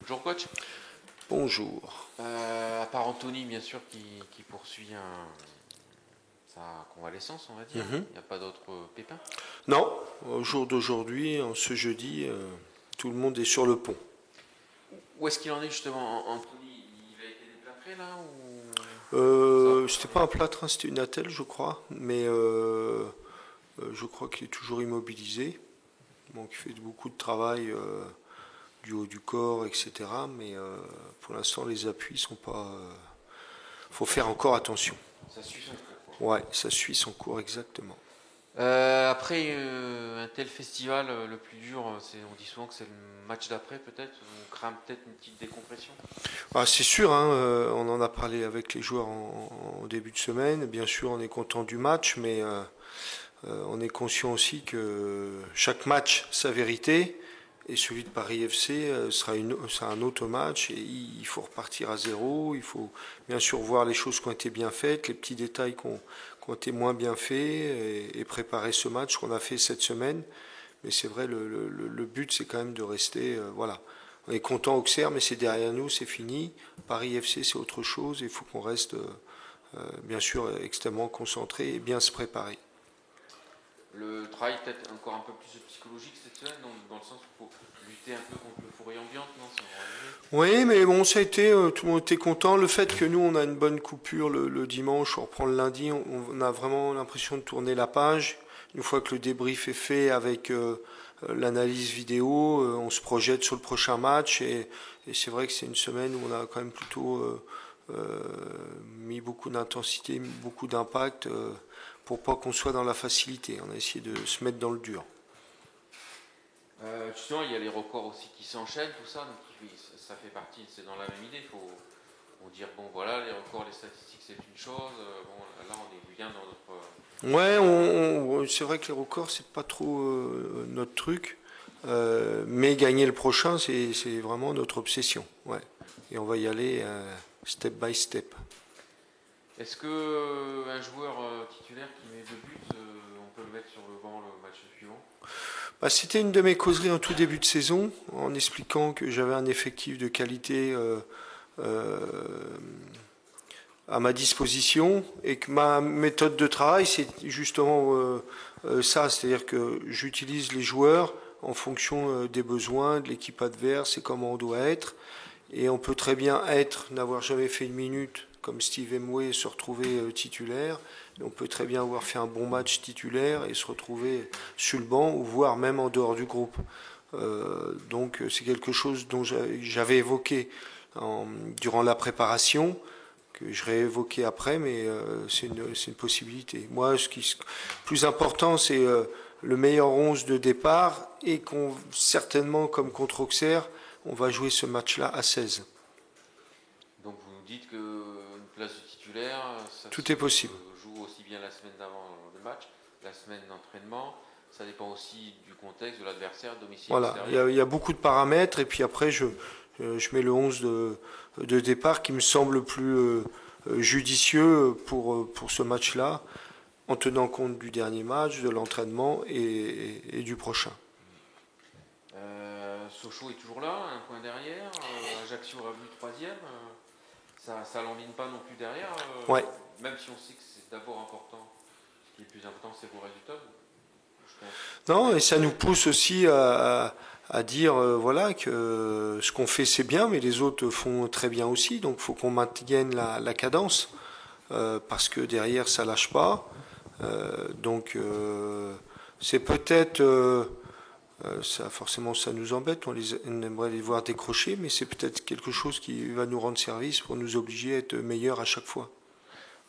Bonjour coach. Bonjour. À part Anthony bien sûr qui poursuit sa convalescence on va dire, il n'y a pas d'autres pépins? Non, au jour d'aujourd'hui, en ce jeudi, tout le monde est sur le pont. Où est-ce qu'il en est justement Anthony? Il a été déplâtré là C'était pas un plâtre, hein, c'était une attelle, je crois, mais je crois qu'il est toujours immobilisé. Donc il fait beaucoup de travail du haut du corps, etc. Mais pour l'instant, les appuis sont pas. Faut faire encore attention. Ça suit son cours, quoi. Ouais, ça suit son cours exactement. Après un tel festival, le plus dur, on dit souvent que c'est le match d'après peut-être. On crame peut-être une petite décompression. Ah, c'est sûr, hein, on en a parlé avec les joueurs en début de semaine. Bien sûr, on est content du match, mais on est conscient aussi que chaque match, sa vérité, et celui de Paris FC sera un autre match, et il faut repartir à zéro. Il faut bien sûr voir les choses qui ont été bien faites, les petits détails qui ont été moins bien faits, et préparer ce match qu'on a fait cette semaine. Mais c'est vrai, le but, c'est quand même de rester, voilà. On est content Auxerre, mais c'est derrière nous, c'est fini. Paris FC, c'est autre chose. Il faut qu'on reste, bien sûr, extrêmement concentré et bien se préparer. Le travail peut-être encore un peu plus psychologique cette semaine, dans le sens où il faut lutter un peu contre l'euphorie ambiante, non? Oui, mais bon, ça a été, tout le monde était content. Le fait que nous, on a une bonne coupure le dimanche, on reprend le lundi, on a vraiment l'impression de tourner la page. Une fois que le débrief est fait avec l'analyse vidéo, on se projette sur le prochain match. Et c'est vrai que c'est une semaine où on a quand même plutôt mis beaucoup d'intensité, mis beaucoup d'impact pour pas qu'on soit dans la facilité. On a essayé de se mettre dans le dur. Justement, il y a les records aussi qui s'enchaînent, tout ça, donc ça fait partie, c'est dans la même idée. Il faut dire, bon voilà, les records, les statistiques, c'est une chose. Bon, là, on est bien dans notre. Ouais, c'est vrai que les records, c'est pas trop notre truc. Mais gagner le prochain, c'est vraiment notre obsession. Ouais. Et on va y aller step by step. Est-ce que un joueur titulaire qui met 2 buts, on peut le mettre sur le banc le match suivant? Bah, c'était une de mes causeries en tout début de saison, en expliquant que j'avais un effectif de qualité euh, à ma disposition et que ma méthode de travail, c'est justement ça, c'est-à-dire que j'utilise les joueurs en fonction des besoins de l'équipe adverse et comment on doit être. Et on peut très bien n'avoir jamais fait une minute comme Steve Emway et se retrouver titulaire. Et on peut très bien avoir fait un bon match titulaire et se retrouver sur le banc ou voire même en dehors du groupe. Donc c'est quelque chose dont j'avais évoqué durant la préparation, que je réévoquais après, mais c'est une possibilité. Moi, ce qui est plus important, c'est le meilleur 11 de départ et qu'on certainement, comme contre Auxerre, on va jouer ce match-là à 16. Donc vous nous dites qu'une place de titulaire, ça Tout se est possible. joue aussi bien la semaine d'avant le match, la semaine d'entraînement. Ça dépend aussi du contexte de l'adversaire, domicile, Voilà, extérieur. il y a beaucoup de paramètres, et puis après, je mets le 11 de départ qui me semble plus judicieux pour ce match-là, en tenant compte du dernier match, de l'entraînement et du prochain. Sochaux est toujours là, un point derrière. Ajaccio a vu troisième. Ça l'enligne pas non plus derrière. Ouais. Même si on sait que c'est d'abord important. Ce qui est le plus important, c'est vos résultats. Non, et ça nous pousse aussi à dire voilà que ce qu'on fait c'est bien, mais les autres font très bien aussi. Donc il faut qu'on maintienne la cadence parce que derrière ça lâche pas. Donc c'est peut-être ça forcément ça nous embête. On aimerait les voir décrocher, mais c'est peut-être quelque chose qui va nous rendre service pour nous obliger à être meilleurs à chaque fois.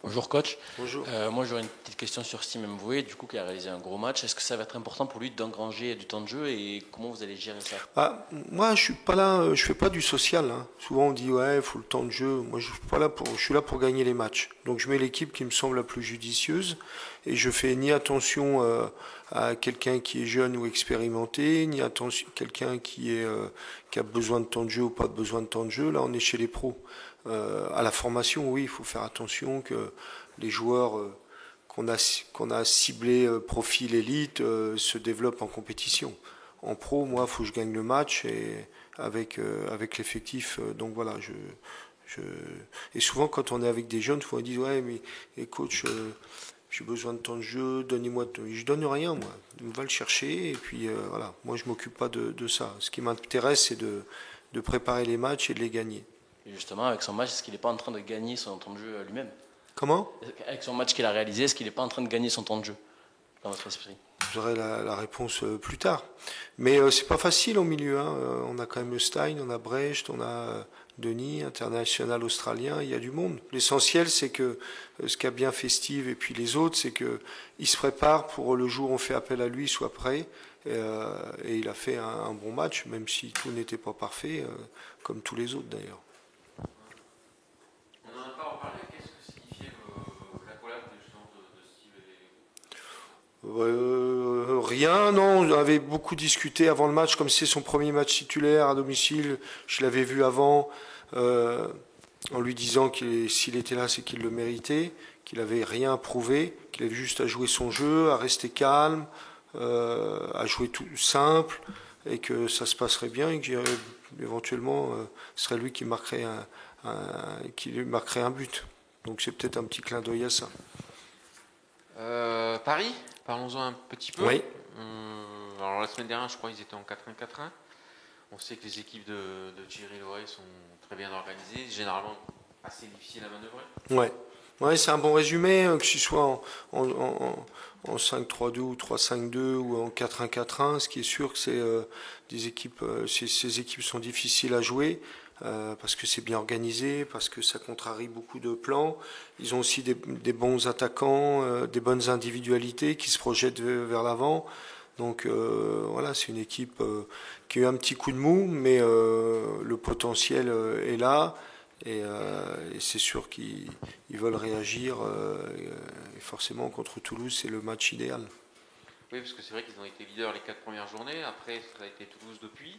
Bonjour coach. Bonjour. Moi j'aurais une petite question sur Steve Mvoué, du coup qui a réalisé un gros match. Est-ce que ça va être important pour lui d'engranger du temps de jeu et comment vous allez gérer ça? Moi je suis pas là, je fais pas du social. Hein. Souvent on dit ouais, il faut le temps de jeu. Moi je suis pas là je suis là pour gagner les matchs. Donc je mets l'équipe qui me semble la plus judicieuse et je fais ni attention à quelqu'un qui est jeune ou expérimenté, ni attention à quelqu'un qui a besoin de temps de jeu ou pas besoin de temps de jeu. Là on est chez les pros. À la formation, oui, il faut faire attention que les joueurs qu'on a ciblés profil élite se développent en compétition. en pro, moi, il faut que je gagne le match et avec l'effectif. Donc voilà, et souvent, quand on est avec des jeunes, ils disent ouais, mais et coach, j'ai besoin de temps de jeu, donnez-moi. Je donne rien, moi. On va le chercher et puis voilà. Moi, je m'occupe pas de ça. Ce qui m'intéresse, c'est de préparer les matchs et de les gagner. Et justement, avec son match, est-ce qu'il n'est pas en train de gagner son temps de jeu lui-même? Comment? Avec son match qu'il a réalisé, est-ce qu'il n'est pas en train de gagner son temps de jeu dans votre esprit? J'aurai la réponse plus tard. Mais c'est pas facile au milieu. Hein. On a quand même Stein, on a Brecht, on a Denis, international australien. Il y a du monde. L'essentiel, c'est que ce qu'a bien fait Steve et puis les autres, c'est qu'il se prépare pour le jour où on fait appel à lui, il soit prêt. Et il a fait un bon match, même si tout n'était pas parfait, comme tous les autres d'ailleurs. On n'en a pas reparlé. Qu'est-ce que signifiait la collab de Steve et... Rien, non, on avait beaucoup discuté avant le match, comme c'est son premier match titulaire à domicile, je l'avais vu avant, en lui disant que s'il était là, c'est qu'il le méritait, qu'il n'avait rien à prouver, qu'il avait juste à jouer son jeu, à rester calme, à jouer tout simple, et que ça se passerait bien, et que éventuellement, ce serait lui qui marquerait un but. Donc c'est peut-être un petit clin d'œil à ça. Paris, parlons-en un petit peu. Oui. Alors la semaine dernière, je crois qu'ils étaient en 4-1-4-1. On sait que les équipes de Thierry Loret sont très bien organisées, généralement assez difficiles à manœuvrer. Ouais, c'est un bon résumé, que ce soit en 5-3-2 ou 3-5-2 ou en 4-1-4-1. Ce qui est sûr que c'est des équipes, ces équipes sont difficiles à jouer. Parce que c'est bien organisé, parce que ça contrarie beaucoup de plans. Ils ont aussi des bons attaquants, des bonnes individualités qui se projettent vers l'avant. Donc voilà, c'est une équipe qui a eu un petit coup de mou, mais le potentiel est là. Et c'est sûr qu'ils veulent réagir. Et forcément, contre Toulouse, c'est le match idéal. Oui, parce que c'est vrai qu'ils ont été leaders les 4 premières journées. Après, ça a été Toulouse depuis.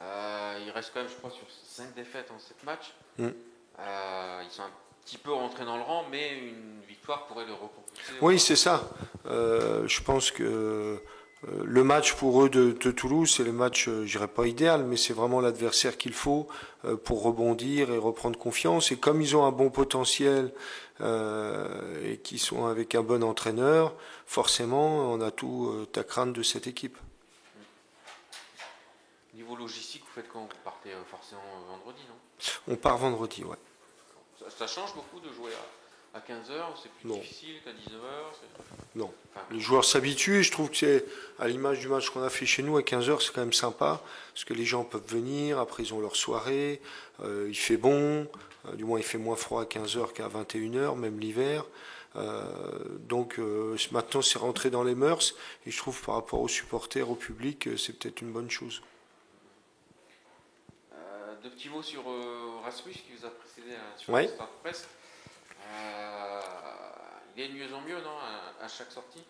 Il reste quand même, je crois, sur 5 défaites en 7 matchs. Ils sont un petit peu rentrés dans le rang, mais une victoire pourrait le repropulser. Oui, c'est ça. Je pense que le match pour eux de Toulouse, c'est le match, je dirais pas idéal, mais c'est vraiment l'adversaire qu'il faut pour rebondir et reprendre confiance. Et comme ils ont un bon potentiel et qu'ils sont avec un bon entraîneur, forcément, on a tout à craindre de cette équipe. Niveau logistique, vous faites quand vous partez forcément vendredi, non? On part vendredi, ouais. Ça change beaucoup de jouer à 15h, c'est plus difficile qu'à 19h? Non. Les joueurs s'habituent et je trouve que c'est, à l'image du match qu'on a fait chez nous, à 15h, c'est quand même sympa, parce que les gens peuvent venir, après ils ont leur soirée, il fait bon, du moins il fait moins froid à 15h qu'à 21h, même l'hiver. Donc maintenant c'est rentré dans les mœurs, et je trouve par rapport aux supporters, au public, c'est peut-être une bonne chose. Deux petits mots sur Rasmus qui vous a précédé sur le stade de presse. Il est de mieux en mieux, non, à chaque sortie?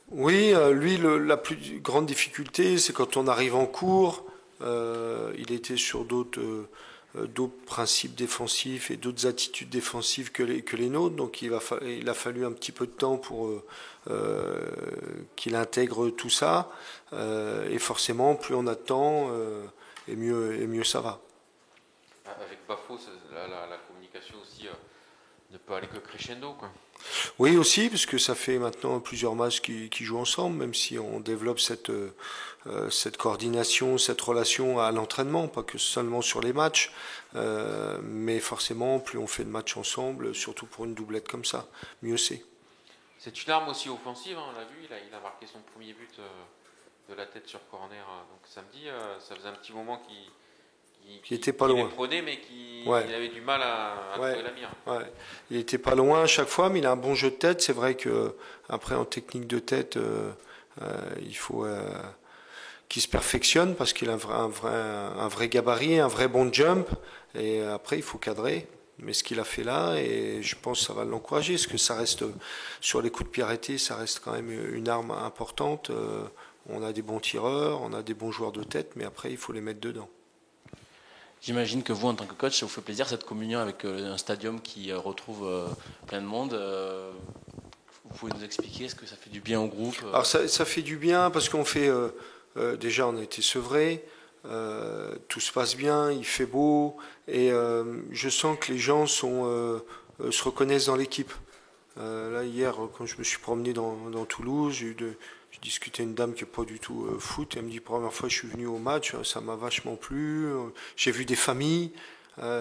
Oui, lui, la plus grande difficulté, c'est quand on arrive en cours. Il était sur d'autres principes défensifs et d'autres attitudes défensives que les nôtres. Donc il a fallu un petit peu de temps pour qu'il intègre tout ça. Et forcément, plus on a de temps, et mieux ça va. Avec Bafo, la communication aussi ne peut aller que crescendo, quoi. Oui, aussi, parce que ça fait maintenant plusieurs matchs qui jouent ensemble, même si on développe cette coordination, cette relation à l'entraînement, pas que seulement sur les matchs, mais forcément, plus on fait de matchs ensemble, surtout pour une doublette comme ça, mieux c'est. C'est une arme aussi offensive, hein, on l'a vu, il a marqué son premier but de la tête sur corner donc samedi, ça faisait un petit moment qui était pas loin. Il prônait, mais il avait du mal à trouver la mire. Ouais. Il était pas loin à chaque fois, mais il a un bon jeu de tête. C'est vrai que après en technique de tête, il faut qu'il se perfectionne parce qu'il a un vrai gabarit, un vrai bon jump. Et après, il faut cadrer. Mais ce qu'il a fait là, et je pense que ça va l'encourager, parce que ça reste, sur les coups de pied arrêtés, ça reste quand même une arme importante. On a des bons tireurs, on a des bons joueurs de tête, mais après, il faut les mettre dedans. J'imagine que vous, en tant que coach, ça vous fait plaisir cette communion avec un stadium qui retrouve plein de monde. Vous pouvez nous expliquer, est-ce que ça fait du bien au groupe? Alors ça fait du bien parce qu'on fait déjà on a été sevrés, tout se passe bien, il fait beau, et je sens que les gens se reconnaissent dans l'équipe. Là hier, quand je me suis promené dans Toulouse, j'ai discuté avec une dame qui n'est pas du tout foot, elle me dit première fois que je suis venu au match, ça m'a vachement plu, j'ai vu des familles.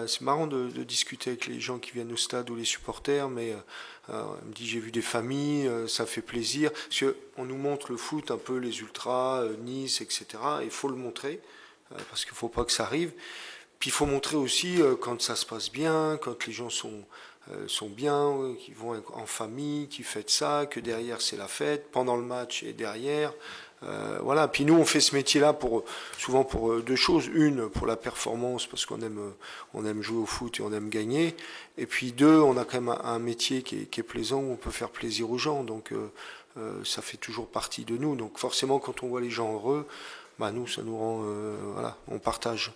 C'est marrant de discuter avec les gens qui viennent au stade ou les supporters, mais elle me dit j'ai vu des familles, ça fait plaisir. Parce qu'on nous montre le foot, un peu les ultras, Nice, etc. Et il faut le montrer, parce qu'il ne faut pas que ça arrive. Puis il faut montrer aussi quand ça se passe bien, quand les gens sont bien, qu'ils vont en famille, qu'ils fêtent ça, que derrière c'est la fête, pendant le match et derrière. Voilà. Puis nous on fait ce métier-là souvent pour deux choses. Une, pour la performance, parce qu'on aime jouer au foot et on aime gagner. Et puis deux, on a quand même un métier qui est plaisant, où on peut faire plaisir aux gens. Donc ça fait toujours partie de nous. Donc forcément quand on voit les gens heureux, bah nous ça nous rend, voilà, on partage.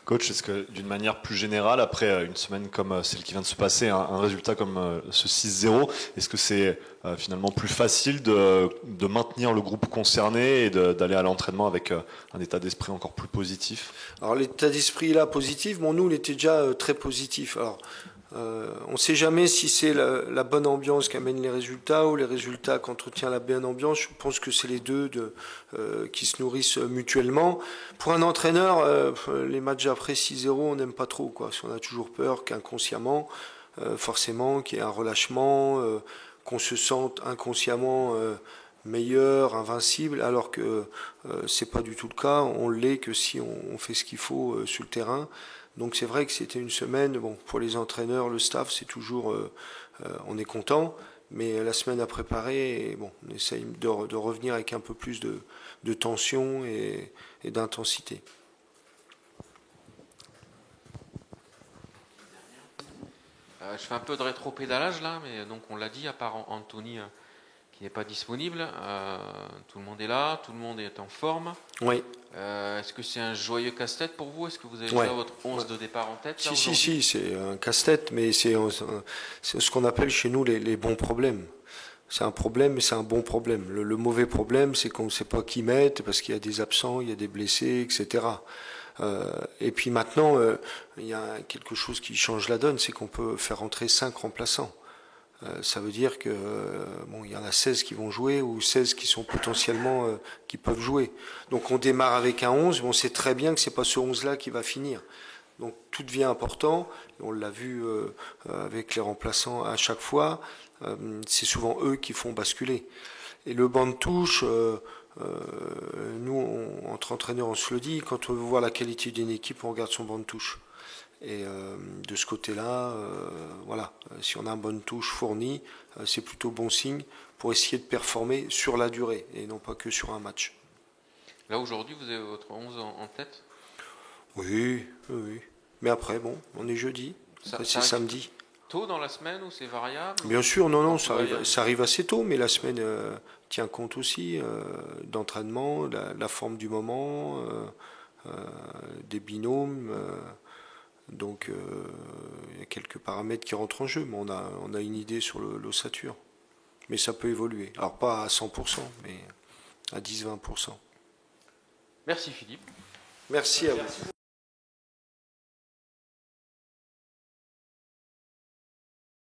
Coach, est-ce que d'une manière plus générale, après une semaine comme celle qui vient de se passer, un résultat comme ce 6-0, est-ce que c'est finalement plus facile de maintenir le groupe concerné et d'aller à l'entraînement avec un état d'esprit encore plus positif? Alors l'état d'esprit là positif, bon nous il était déjà très positif. Alors on ne sait jamais si c'est la bonne ambiance qui amène les résultats ou les résultats qui entretiennent la bonne ambiance. Je pense que c'est les deux qui se nourrissent mutuellement. Pour un entraîneur, les matchs après 6-0, on n'aime pas trop, quoi. Parce qu'on a toujours peur qu'inconsciemment, forcément, qu'il y ait un relâchement, qu'on se sente inconsciemment meilleur, invincible, alors que c'est pas du tout le cas. On l'est que si on fait ce qu'il faut sur le terrain. Donc c'est vrai que c'était une semaine, bon, pour les entraîneurs, le staff, c'est toujours, on est content, mais la semaine à préparer, bon, on essaye de revenir avec un peu plus de tension et d'intensité. Je fais un peu de rétro-pédalage là, mais donc on l'a dit, à part Anthony qui n'est pas disponible, tout le monde est là, tout le monde est en forme. Oui. Est-ce que c'est un joyeux casse-tête pour vous? Est-ce que vous avez déjà votre 11 de départ en tête là, Si, c'est un casse-tête, mais c'est ce qu'on appelle chez nous les bons problèmes. C'est un problème, mais c'est un bon problème. Le mauvais problème, c'est qu'on ne sait pas qui mettre, parce qu'il y a des absents, il y a des blessés, etc. Et puis maintenant, il y a quelque chose qui change la donne, c'est qu'on peut faire entrer 5 remplaçants. Ça veut dire que bon, il y en a 16 qui vont jouer ou 16 qui sont potentiellement qui peuvent jouer. Donc on démarre avec un 11, mais on sait très bien que c'est pas ce 11-là qui va finir. Donc tout devient important. On l'a vu avec les remplaçants à chaque fois. C'est souvent eux qui font basculer. Et le banc de touche, nous, entre entraîneurs, on se le dit, quand on veut voir la qualité d'une équipe, on regarde son banc de touche. Et de ce côté-là, voilà, si on a une bonne touche fournie, c'est plutôt bon signe pour essayer de performer sur la durée et non pas que sur un match. Là aujourd'hui, vous avez votre 11 en tête? Oui. Mais après, bon, on est jeudi, c'est samedi. Tôt dans la semaine ou c'est variable? Bien sûr, non, ça arrive assez tôt, mais la semaine tient compte aussi d'entraînement, la forme du moment, des binômes. Donc il y a quelques paramètres qui rentrent en jeu, mais on a une idée sur l'ossature. Mais ça peut évoluer. Alors pas à 100%, mais à 10-20%. Merci Philippe. Merci à vous.